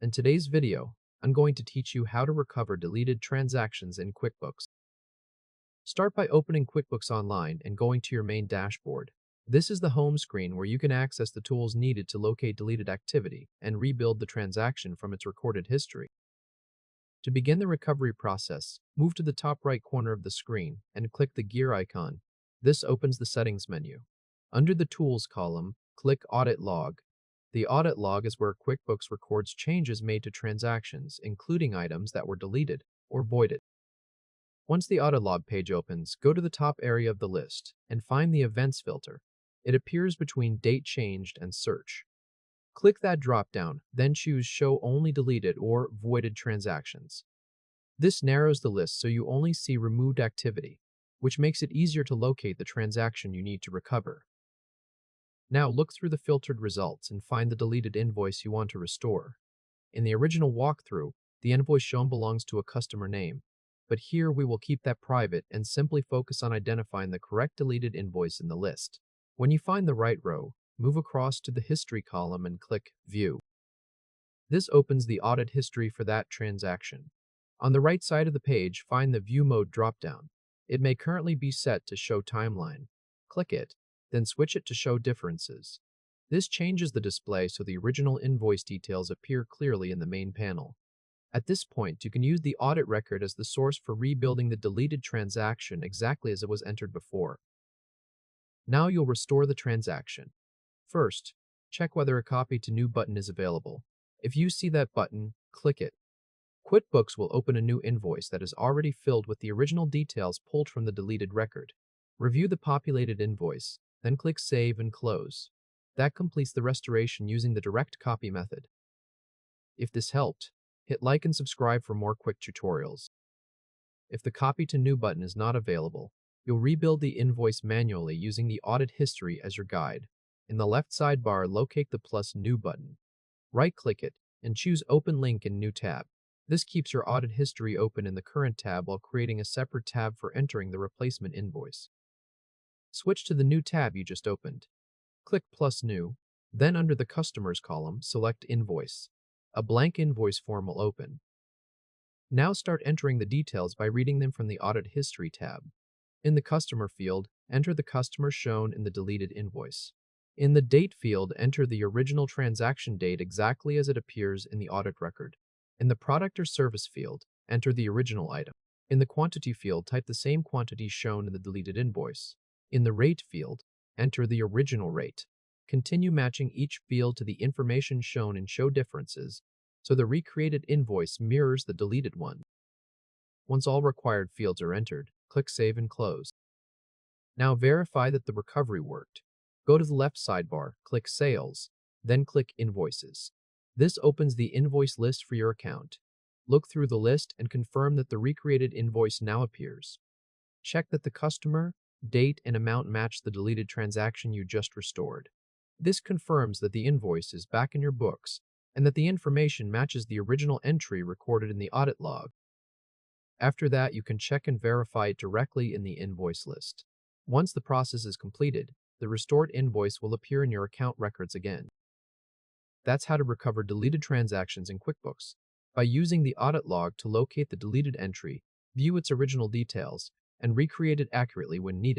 In today's video, I'm going to teach you how to recover deleted transactions in QuickBooks. Start by opening QuickBooks Online and going to your main dashboard. This is the home screen where you can access the tools needed to locate deleted activity and rebuild the transaction from its recorded history. To begin the recovery process, move to the top right corner of the screen and click the gear icon. This opens the Settings menu. Under the Tools column, click Audit Log. The Audit Log is where QuickBooks records changes made to transactions, including items that were deleted or voided. Once the Audit Log page opens, go to the top area of the list and find the Events filter. It appears between Date Changed and Search. Click that drop-down, then choose Show Only Deleted or Voided Transactions. This narrows the list so you only see removed activity, which makes it easier to locate the transaction you need to recover. Now look through the filtered results and find the deleted invoice you want to restore. In the original walkthrough, the invoice shown belongs to a customer name, but here we will keep that private and simply focus on identifying the correct deleted invoice in the list. When you find the right row, move across to the History column and click View. This opens the audit history for that transaction. On the right side of the page, find the View Mode dropdown. It may currently be set to Show Timeline. Click it, then switch it to Show Differences. This changes the display so the original invoice details appear clearly in the main panel. At this point, you can use the audit record as the source for rebuilding the deleted transaction exactly as it was entered before. Now you'll restore the transaction. First, check whether a Copy to New button is available. If you see that button, click it. QuickBooks will open a new invoice that is already filled with the original details pulled from the deleted record. Review the populated invoice, then click Save and Close. That completes the restoration using the direct copy method. If this helped, hit like and subscribe for more quick tutorials. If the Copy to New button is not available, you'll rebuild the invoice manually using the Audit History as your guide. In the left sidebar, locate the plus New button. Right-click it and choose Open Link in New tab. This keeps your audit history open in the current tab while creating a separate tab for entering the replacement invoice. Switch to the new tab you just opened. Click Plus New, then under the Customers column, select Invoice. A blank invoice form will open. Now start entering the details by reading them from the Audit History tab. In the Customer field, enter the customer shown in the deleted invoice. In the Date field, enter the original transaction date exactly as it appears in the audit record. In the Product or Service field, enter the original item. In the Quantity field, type the same quantity shown in the deleted invoice. In the Rate field, enter the original rate. Continue matching each field to the information shown in Show Differences so the recreated invoice mirrors the deleted one. Once all required fields are entered, click Save and Close. Now verify that the recovery worked. Go to the left sidebar, click Sales, then click Invoices. This opens the invoice list for your account. Look through the list and confirm that the recreated invoice now appears. Check that the customer, date, and amount match the deleted transaction you just restored. This confirms that the invoice is back in your books and that the information matches the original entry recorded in the audit log. After that, you can check and verify it directly in the invoice list. Once the process is completed, the restored invoice will appear in your account records again. That's how to recover deleted transactions in QuickBooks. By using the audit log to locate the deleted entry, view its original details, and recreate it accurately when needed.